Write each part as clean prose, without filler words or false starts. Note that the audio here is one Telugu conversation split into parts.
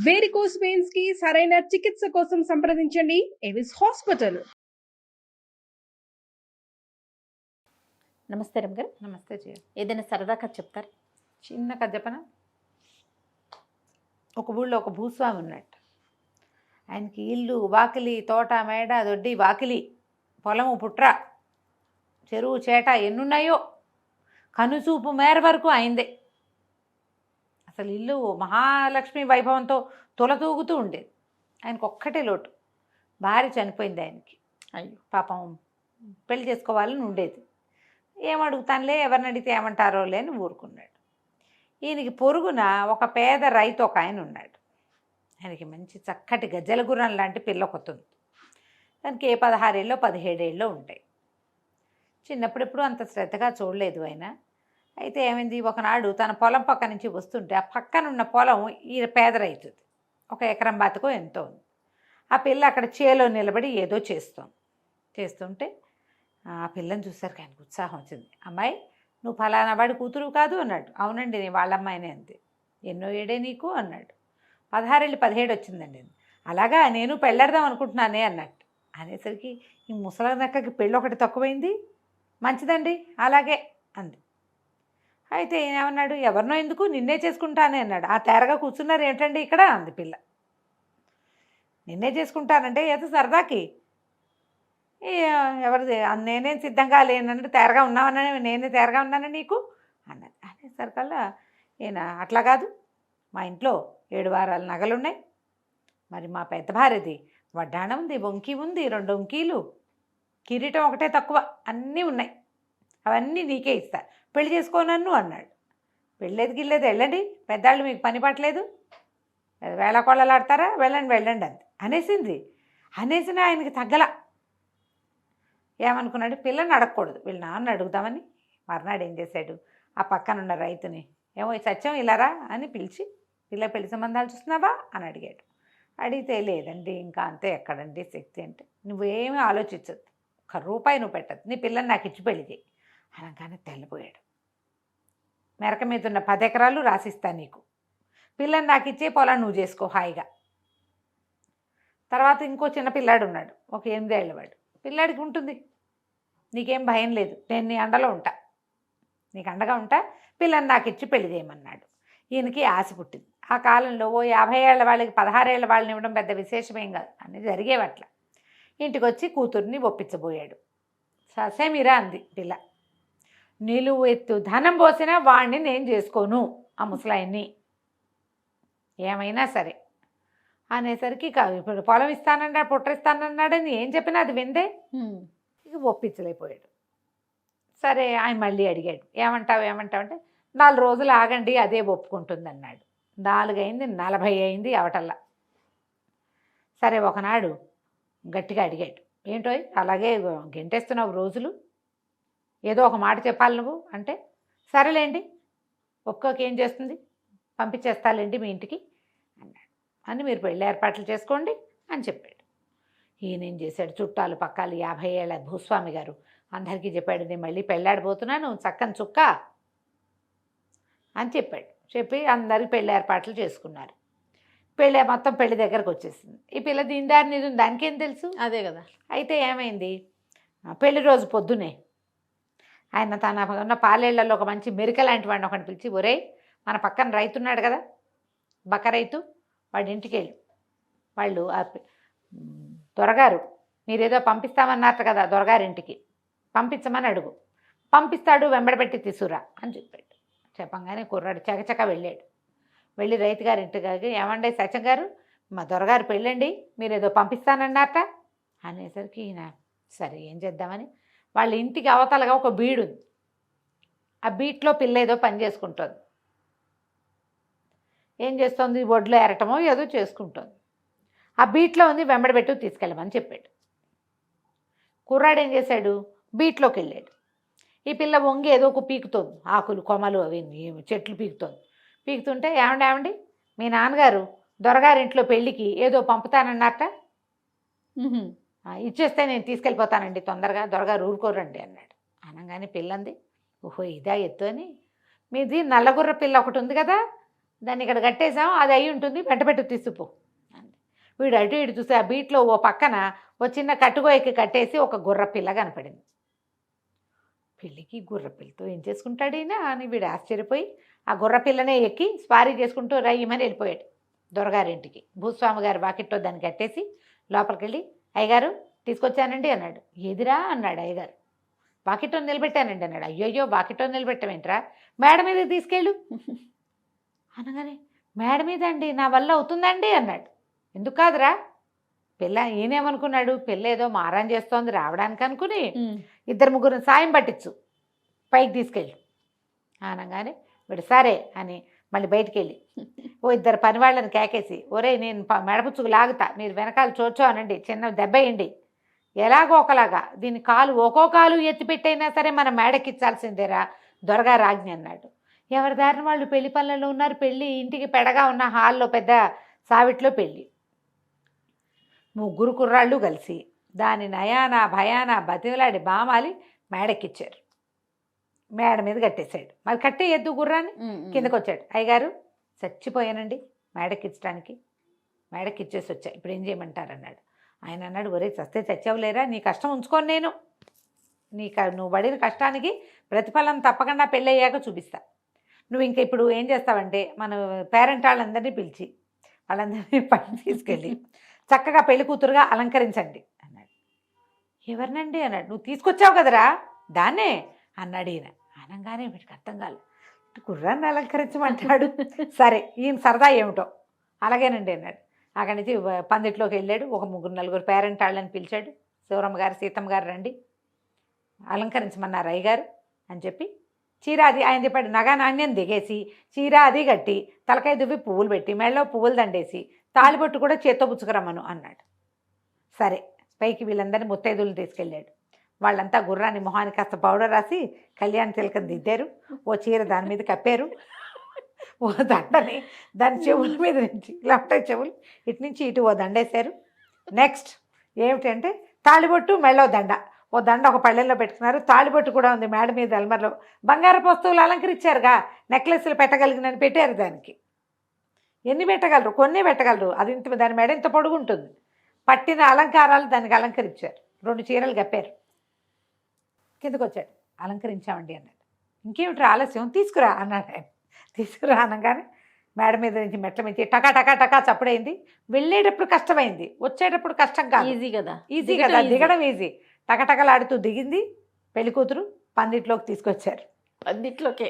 వేరికోస్ వెయిన్స్ కి సరైన చికిత్స కోసం సంప్రదించండి ఎవిస్ హాస్పిటల్. నమస్తే రమ్ గారు. నమస్తే జయ. ఏదైనా సరదా కథ చెప్తారు? చిన్న కథ చెప్పన. ఒక ఊళ్ళో ఒక భూస్వామి ఉన్నట్టు. ఆయనకి ఇల్లు, వాకిలి, తోట, మేడ, దొడ్డి, వాకిలి, పొలము, పుట్ర, చెరువు, చేట ఎన్నున్నాయో కనుచూపు మేర వరకు అయిందే. అసలు ఇల్లు మహాలక్ష్మి వైభవంతో తొలతూగుతూ ఉండేది. ఆయనకు ఒక్కటే లోటు, భార్య చనిపోయింది ఆయనకి. అయ్యో పాపం, పెళ్లి చేసుకోవాలని ఉండేది. ఏమడుగుతానులే, ఎవరిని అడిగితే ఏమంటారో లేని ఊరుకున్నాడు. ఈయనకి పొరుగున ఒక పేద రైతు ఒక ఆయన ఉన్నాడు. ఆయనకి మంచి చక్కటి గజ్జల గుర్రం లాంటి పిల్ల కొత్తుంది. దానికి 16 ఏళ్ళో 17 ఏళ్ళో ఉంటాయి. చిన్నప్పుడెప్పుడు అంత శ్రద్ధగా చూడలేదు ఆయన. అయితే ఏమైంది, ఒకనాడు తన పొలం పక్క నుంచి వస్తుంటే ఆ పక్కనున్న పొలం ఈ పేద రైతుది. 1 ఎకరం బతుకో ఎంతో ఉంది. ఆ పిల్ల అక్కడ చేలో నిలబడి ఏదో చేస్తుంటే ఆ పిల్లని చూసారు, ఆయనకు ఉత్సాహం వచ్చింది. అమ్మాయి, నువ్వు ఫలానా వాడి కూతురు కాదు అన్నాడు. అవునండి, నేను వాళ్ళ అమ్మాయినే అంతే. ఎన్నో ఏడే నీకు అన్నాడు. 16 ఏళ్ళు 17 వచ్చిందండి. అలాగా, నేను పెళ్ళాడదాం అనుకుంటున్నానే అన్నట్టు. అనేసరికి ఈ ముసలి నక్కకి పెళ్ళి ఒకటి తక్కువైంది. మంచిదండి అలాగే అంది. అయితే ఏమన్నాడు, ఎవరినో ఎందుకు, నిన్నే చేసుకుంటానే అన్నాడు. ఆ తేరగా కూర్చున్నారు ఏంటండి ఇక్కడ అంది పిల్ల. నిన్నే చేసుకుంటానంటే ఏదో సరదాకి, ఎవరిది, నేనేం సిద్ధంగా లేనన్నట్టు తేరగా ఉన్నావని, నేనే తేరగా ఉన్నాను నీకు అన్నది. అనేసరికల్లా ఈయన, అట్లా కాదు, మా ఇంట్లో 7 వారాల నగలున్నాయి, మరి మా పెద్ద భార్యది వడ్డాణం ఉంది, వంకి ఉంది, 2 వంకీలు, కిరీటం ఒకటే తక్కువ, అన్నీ ఉన్నాయి, అవన్నీ నీకే ఇస్తా, పెళ్లి చేసుకోనన్ను అన్నాడు. పెళ్ళేది గిల్లేదు, వెళ్ళండి, పెద్దాళ్ళు మీకు పని పట్టలేదు, వేళకోళ్ళలు ఆడతారా, వెళ్ళండి అంది. అనేసింది. అనేసిన ఆయనకి తగ్గల. ఏమనుకున్నాడు, పిల్లని అడగకూడదు, వీళ్ళ నాన్న అడుగుదామని మర్నాడు ఏం చేశాడు, ఆ పక్కనున్న రైతుని, ఏమో సత్యం ఇలారా అని పిలిచి, పిల్ల పెళ్లి సంబంధాలు చూస్తున్నావా అని అడిగాడు. అడిగితే, లేదండి ఇంకా అంతే, ఎక్కడండి శక్తి అంటే, నువ్వేమీ ఆలోచించద్దు, 1 రూపాయి నువ్వు పెట్టద్దు, నీ పిల్లని నాకు ఇచ్చి పెళ్లి చేయి అనగానే తెల్లపోయాడు. మెరక మీద ఉన్న 10 ఎకరాలు రాసిస్తా నీకు, పిల్లని నాకు ఇచ్చే, పొలం నువ్వు చేసుకో హాయిగా. తర్వాత ఇంకో చిన్న పిల్లాడు ఉన్నాడు, ఒక 8 ఏళ్ళ వాడు. పిల్లాడికి ఉంటుంది, నీకేం భయం లేదు, నేను నీ అండలో ఉంటా, నీకు అండగా ఉంటా, పిల్లని నాకు ఇచ్చి పెళ్లి చేయమన్నాడు. ఈయనకి ఆశ పుట్టింది. ఆ కాలంలో ఓ 50 ఏళ్ల వాళ్ళకి 16 ఏళ్ల వాళ్ళని ఇవ్వడం పెద్ద విశేషమేం కాదు, అన్నీ జరిగేవట్ల. ఇంటికి వచ్చి కూతుర్ని ఒప్పించబోయాడు. ససేమిరా అంది పిల్ల, నిలువు ఎత్తు ధనం పోసినా వాడిని నేను చేసుకోను, ఆ ముసలాయన్ని ఏమైనా సరే అనేసరికి, ఇప్పుడు పొలం ఇస్తానన్నాడు, పుట్టిస్తానన్నాడని ఏం చెప్పినా అది విందే. ఇక ఒప్పించలేకపోయాడు. సరే ఆయన మళ్ళీ అడిగాడు, ఏమంటావు అంటే, 4 రోజులు ఆగండి అదే ఒప్పుకుంటుంది అన్నాడు. 4 అయింది, 40 అయింది అవటల్లా. సరే ఒకనాడు గట్టిగా అడిగాడు, ఏంటో అలాగే గెంటేస్తున్నావు రోజులు, ఏదో ఒక మాట చెప్పాలి నువ్వు అంటే, సరేలేండి ఒక్కొక్కేం చేస్తుంది, పంపించేస్తాలేండి మీ ఇంటికి అన్నాడు. అని మీరు పెళ్ళి ఏర్పాట్లు చేసుకోండి అని చెప్పాడు. ఈయనేం చేశాడు, చుట్టాలు పక్కాలు 50 ఏళ్ల భూస్వామి గారు అందరికీ చెప్పాడు, నేను మళ్ళీ పెళ్ళాడిపోతున్నాను, చక్కని చుక్క అని చెప్పాడు. చెప్పి అందరికి పెళ్ళి ఏర్పాట్లు చేసుకున్నారు. మొత్తం పెళ్లి దగ్గరకు వచ్చేసింది. ఈ పిల్ల దీనిదారిని దానికేం తెలుసు, అదే కదా. అయితే ఏమైంది, పెళ్లి రోజు పొద్దునే ఆయన తన ఉన్న పాలేళ్లలో ఒక మంచి మెరిక లాంటి వాడిని ఒకటి పిలిచి, ఒరేయ్ మన పక్కన రైతు ఉన్నాడు కదా, బక్క రైతు, వాడి ఇంటికి వెళ్ళి, వాళ్ళు దొరగారు మీరేదో పంపిస్తామన్నారు కదా దొరగారింటికి, పంపించమని అడుగు, పంపిస్తాడు, వెంబడబెట్టి తీసుకురా అని చెప్పాడు. చెప్పంగానే కుర్రాడు చకచక వెళ్ళాడు. వెళ్ళి రైతు గారి ఇంటికి, ఏమండే సత్యం గారు, మా దొరగారు పెళ్ళండి, మీరేదో పంపిస్తానన్నారట అనేసరికి ఈయన, సరే ఏం చేద్దామని వాళ్ళ ఇంటికి అవతలగా ఒక బీడు ఉంది. ఆ బీట్లో పిల్ల ఏదో పని చేసుకుంటుంది. ఏం చేస్తుంది, ఒడ్లో ఎరటమో ఏదో చేసుకుంటుంది. ఆ బీట్లో ఉంది, వెంబడబెట్టు తీసుకెళ్ళమని చెప్పాడు. కుర్రాడు ఏం చేశాడు, బీట్లోకి వెళ్ళాడు. ఈ పిల్ల వంగి ఏదో ఒక పీకుతోంది, ఆకులు కొమ్మలు అవి చెట్లు పీకుతుంటే, ఏమండి మీ నాన్నగారు దొరగారింట్లో పెళ్ళికి ఏదో పంపుతానన్నట్ట, ఇచ్చేస్తే నేను తీసుకెళ్ళిపోతానండి తొందరగా, దొరగారు ఊరుకోరండి అన్నాడు. అనగానే పిల్లంది, ఓహో ఇదా ఎత్తు అని, మీది నల్లగుర్ర పిల్ల ఒకటి ఉంది కదా, దాన్ని ఇక్కడ కట్టేసాం, అది అయి ఉంటుంది, వెంటబెట్టు తీసుకుపో. వీడు అటు ఇటు చూసి ఆ బీట్లో ఓ పక్కన ఓ చిన్న కట్టుగోయకి కట్టేసి ఒక గుర్రపిల్ల కనపడింది. పెళ్ళికి గుర్రపిల్లతో ఏం చేసుకుంటాడు ఈయన అని వీడు ఆశ్చర్యపోయి ఆ గుర్రపిల్లనే ఎక్కి స్పారీ చేసుకుంటూ రయ్యమని వెళ్ళిపోయాడు దొరగారింటికి. భూస్వామి గారు వాకిట్లో దాన్ని కట్టేసి లోపలికి వెళ్ళి, అయ్యగారు తీసుకొచ్చానండి అన్నాడు. ఎదిరా అన్నాడు అయ్యగారు. వాకిట్లో నిలబెట్టానండి అన్నాడు. అయ్యోయ్యో వాకిట్లో నిలబెట్టమేంట్రా, మేడ మీద తీసుకెళ్ళు అనగానే, మేడ మీద అండి, నా వల్ల అవుతుందండి అన్నాడు. ఎందుకు కాదురా, పిల్ల ఈయనేమనుకున్నాడు, పిల్ల ఏదో మారం చేస్తోంది రావడానికి అనుకుని 2-3 సాయం పట్టించు, పైకి తీసుకెళ్ళి అనగానే వీడు సరే అని మళ్ళీ బయటికి వెళ్ళి ఓ 2 పని వాళ్ళని కేకేసి, ఒరే నేను మెడపుచ్చుకు లాగుతా, మీరు వెనకాల చోచో అనండి, చిన్న దెబ్బ వేయండి, ఎలాగో ఒకలాగా దీని కాలు ఒక్కో కాలు ఎత్తిపెట్టైనా సరే మనం మేడకిచ్చాల్సిందేరా దొరగారు ఆజ్ఞ అన్నాడు. ఎవరి దారిన వాళ్ళు పెళ్లి పనులలో ఉన్నారు. పెళ్ళి ఇంటికి పెడగా ఉన్న హాల్లో పెద్ద సావిట్లో పెళ్ళి. 3 కుర్రాళ్ళు కలిసి దాని నయానా భయానా బతిలాడి బామాలి మేడకిచ్చారు. మేడ మీద కట్టేశాడు. మరి కట్టే ఎద్దు గుర్రాన్ని కిందకు వచ్చాడు. అయ్యగారు చచ్చిపోయానండి మేడకిచ్చడానికి, మేడకిచ్చేసి వచ్చా, ఇప్పుడు ఏం చేయమంటారు అన్నాడు. ఆయన అన్నాడు, ఒరే చస్తే చచ్చావులేరా, నీ కష్టం ఉంచుకొని నేను నువ్వు పడిన కష్టానికి ప్రతిఫలం తప్పకుండా పెళ్ళయ్యాక చూపిస్తా. నువ్వు ఇంకా ఇప్పుడు ఏం చేస్తావంటే మన పేరెంట్ వాళ్ళందరినీ పిలిచి వాళ్ళందరినీ పని తీసుకెళ్ళి చక్కగా పెళ్లి కూతురుగా అలంకరించండి అన్నాడు. ఎవరినండి అన్నాడు. నువ్వు తీసుకొచ్చావు కదరా దాన్నే అన్నాడు ఈయన. అనగానే వీడికి అర్థం కాలేదు, కుర్రాన్ని అలంకరించమంటాడు. సరే ఈయన సరదా ఏమిటో, అలాగేనండి అన్నాడు. అక్కడి నుంచి పందిట్లోకి వెళ్ళాడు. ఒక 3-4 పేరెంట్ వాళ్ళని పిలిచాడు. శివరమ్మ గారు సీతమ్మ గారు రండి అలంకరించమన్నారు అయ్యగారు అని చెప్పి, చీర అది ఆయన చెప్పాడు, నగా నాణ్యం దిగేసి చీర అది కట్టి తలకాయ దువ్వి పువ్వులు పెట్టి మెళ్ళలో పువ్వులు దండేసి తాళిబొట్టు కూడా చేత్తో పుచ్చుకురమ్మను అన్నాడు. సరే పైకి వీళ్ళందరినీ ముత్తైదులను తీసుకెళ్ళాడు. వాళ్ళంతా గుర్రాన్ని మొహానికి కాస్త పౌడర్ రాసి కళ్యాణ తిలకం దిద్దారు. ఓ చీర దాని మీద కప్పారు, ఓ దండని దాని చెవుల మీద నుంచి ఇలా ఉంటాయి చెవులు, ఇటు నుంచి ఇటు ఓ దండేశారు. నెక్స్ట్ ఏమిటంటే తాళిబొట్టు మెళ్ళో దండ, ఓ దండ ఒక పళ్ళెల్లో పెట్టుకున్నారు. తాళిబొట్టు కూడా ఉంది మేడ మీద అల్మర్లో. బంగారపు వస్తువులు అలంకరించారుగా, నెక్లెస్లు పెట్టగలిగినని పెట్టారు. దానికి ఎన్ని పెట్టగలరు, కొన్నే పెట్టగలరు. అది ఇంత దాని మెడ ఇంత పొడుగు ఉంటుంది. పట్టిన అలంకారాలు దానికి అలంకరించారు. 2 చీరలు కప్పారు. కిందకు వచ్చాడు. అలంకరించామండి అన్నాడు. ఇంకేమిటి ఆలస్యం, తీసుకురా అన్నాడు ఆయన. తీసుకురా అనగానే మేడ మీద నుంచి మెట్ల మీద టకా టకా టకా చప్పుడైంది. వెళ్ళేటప్పుడు కష్టమైంది, వచ్చేటప్పుడు కష్టం కాదు, ఈజీ కదా దిగడం ఈజీ. టకటకలాడుతూ దిగింది. పెళ్లి కూతురు పందిట్లోకి తీసుకొచ్చారు. పందిట్లోకే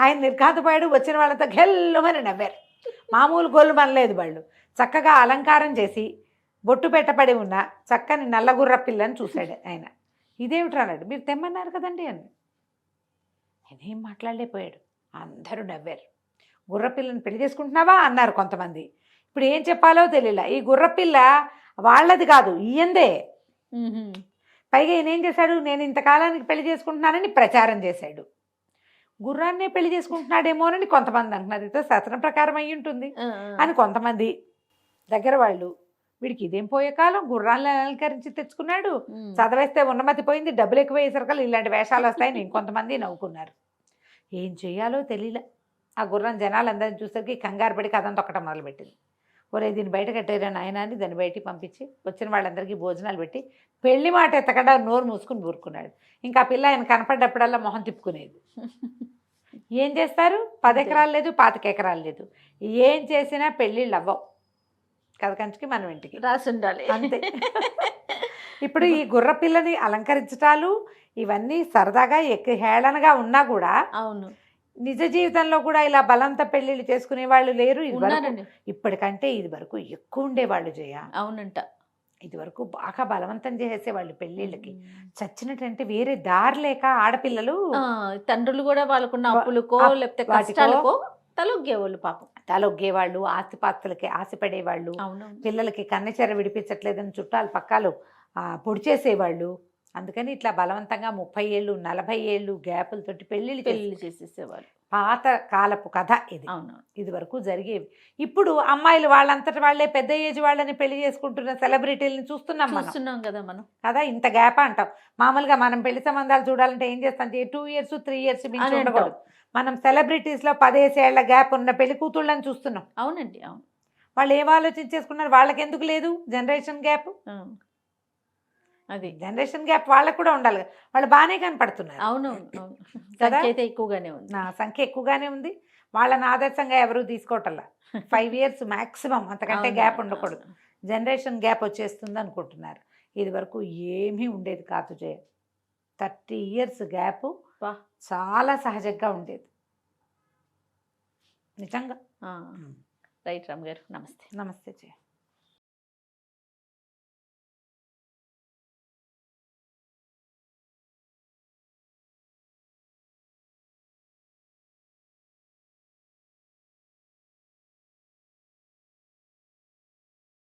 ఆయన నిర్ఘాతపోయాడు. వచ్చిన వాళ్ళతో గెల్లుమని నవ్వారు. మామూలు గోళ్ళు మనలేదు. వాళ్ళు చక్కగా అలంకారం చేసి బొట్టు పెట్టబడి ఉన్న చక్కని నల్లగుర్ర పిల్లని చూశాడు ఆయన. ఇదేమిటి అన్నాడు. మీరు తెమ్మన్నారు కదండి అని. నేనేం మాట్లాడలేకపోయాడు. అందరూ నవ్వారు. గుర్రపిల్లని పెళ్లి చేసుకుంటున్నావా అన్నారు కొంతమంది. ఇప్పుడు ఏం చెప్పాలో తెలియలా. ఈ గుర్రపిల్ల వాళ్ళది కాదు, ఈయందే. పైగా ఈయన ఏం చేశాడు, నేను ఇంతకాలానికి పెళ్లి చేసుకుంటున్నానని ప్రచారం చేశాడు. గుర్రాన్నే పెళ్లి చేసుకుంటున్నాడేమోనని కొంతమంది అంటున్నారు. ఇదో శాస్త్రం ప్రకారం అయ్యి ఉంటుంది అని కొంతమంది. దగ్గర వాళ్ళు, వీడికి ఇదేం పోయే కాలం, గుర్రాలను అలంకరించి తెచ్చుకున్నాడు, చదవేస్తే ఉన్నమతి పోయింది, డబ్బులు ఎక్కువ వేసరికలు ఇలాంటి వేషాలు వస్తాయని ఇంకొంతమంది నవ్వుకున్నారు. ఏం చెయ్యాలో తెలియలే. ఆ గుర్రం జనాలందరినీ చూసరికి కంగారు పడి కథం తొక్కటం మొదలుపెట్టింది. ఒరే దీన్ని బయట కట్టేరా నాయన అని దాన్ని బయటికి పంపించి వచ్చిన వాళ్ళందరికీ భోజనాలు పెట్టి పెళ్లి మాట ఎత్తకుండా నోరు మూసుకుని ఊరుకున్నాడు. ఇంకా ఆ పిల్ల ఆయన కనపడ్డప్పుడల్లా మొహం తిప్పుకునేది. ఏం చేస్తారు, 10 ఎకరాలు లేదు, 25 ఎకరాలు లేదు, ఏం చేసినా పెళ్ళిళ్ళు అవ్వవు. కథకంచికి మనం ఇంటికి రాసి ఉండాలి అంతే. ఇప్పుడు ఈ గుర్ర పిల్లని అలంకరించటాలు ఇవన్నీ సరదాగా హేళనగా ఉన్నా కూడా, అవును, నిజ జీవితంలో కూడా ఇలా బలంత పెళ్లిళ్ళు చేసుకునే వాళ్ళు లేరు. ఇప్పటికంటే ఇది వరకు ఎక్కువ ఉండేవాళ్ళు జయ. అవునంట. ఇది వరకు బాగా బలవంతం చేసేవాళ్ళు పెళ్లిళ్ళకి. చచ్చినట్టంటే వేరే దారి లేక ఆడపిల్లలు తండ్రులు కూడా వాళ్ళకున్న అప్పులకో లేకపోతే కష్టాలకో తలొగ్గేవాళ్ళు. పాపం తలొగ్గేవాళ్ళు, ఆస్తిపాస్తులకి ఆశపడేవాళ్ళు, పిల్లలకి కన్నెచెర విడిపించట్లేదని చుట్టాలు పక్కాలు పొడి చేసేవాళ్ళు. అందుకని ఇట్లా బలవంతంగా 30 ఏళ్ళు 40 ఏళ్ళు గ్యాపులతోటి పెళ్ళిళ్ళు చేసేసేవాళ్ళు. పాత కాలపు కథ ఇది. అవును, ఇది వరకు జరిగేవి. ఇప్పుడు అమ్మాయిలు వాళ్ళంతటి వాళ్ళే పెద్ద ఏజ్ వాళ్ళని పెళ్లి చేసుకుంటున్న సెలబ్రిటీలని చూస్తున్నాం కదా మనం. కదా, ఇంత గ్యాప్ అంటాం. మామూలుగా మనం పెళ్లి సంబంధాలు చూడాలంటే ఏం చేస్తాం, 2 years 3 years మించి ఉండకూడదు. మనం సెలబ్రిటీస్లో 10 ఏళ్ల గ్యాప్ ఉన్న పెళ్లి కూతుళ్ళని చూస్తున్నాం. అవునండి, అవును. వాళ్ళు ఏం ఆలోచించేసుకున్నారు, వాళ్ళకి ఎందుకు లేదు జనరేషన్ గ్యాప్? అది జనరేషన్ గ్యాప్ వాళ్ళకు కూడా ఉండాలి కదా. వాళ్ళు బాగానే కనపడుతున్నారు. అవును, అవును. కదా? సంఖ్య అయితే ఎక్కువగానే ఉంది. నా సంఖ్య ఎక్కువగానే ఉంది. వాళ్ళని ఆదర్శంగా ఎవరు తీసుకోవటల్లా. 5 ఇయర్స్ మ్యాక్సిమం, అంతకంటే అవును, గ్యాప్ ఉండకూడదు. అవును. జనరేషన్ గ్యాప్ వచ్చేస్తుంది అనుకుంటున్నారు. ఇది వరకు ఏమీ ఉండేది కాదు జయ. 30 ఇయర్స్ గ్యాప్ వా. చాలా సహజంగా ఉండేది నిజంగా. రైట్ రామ్ గారు, నమస్తే. నమస్తే జయ.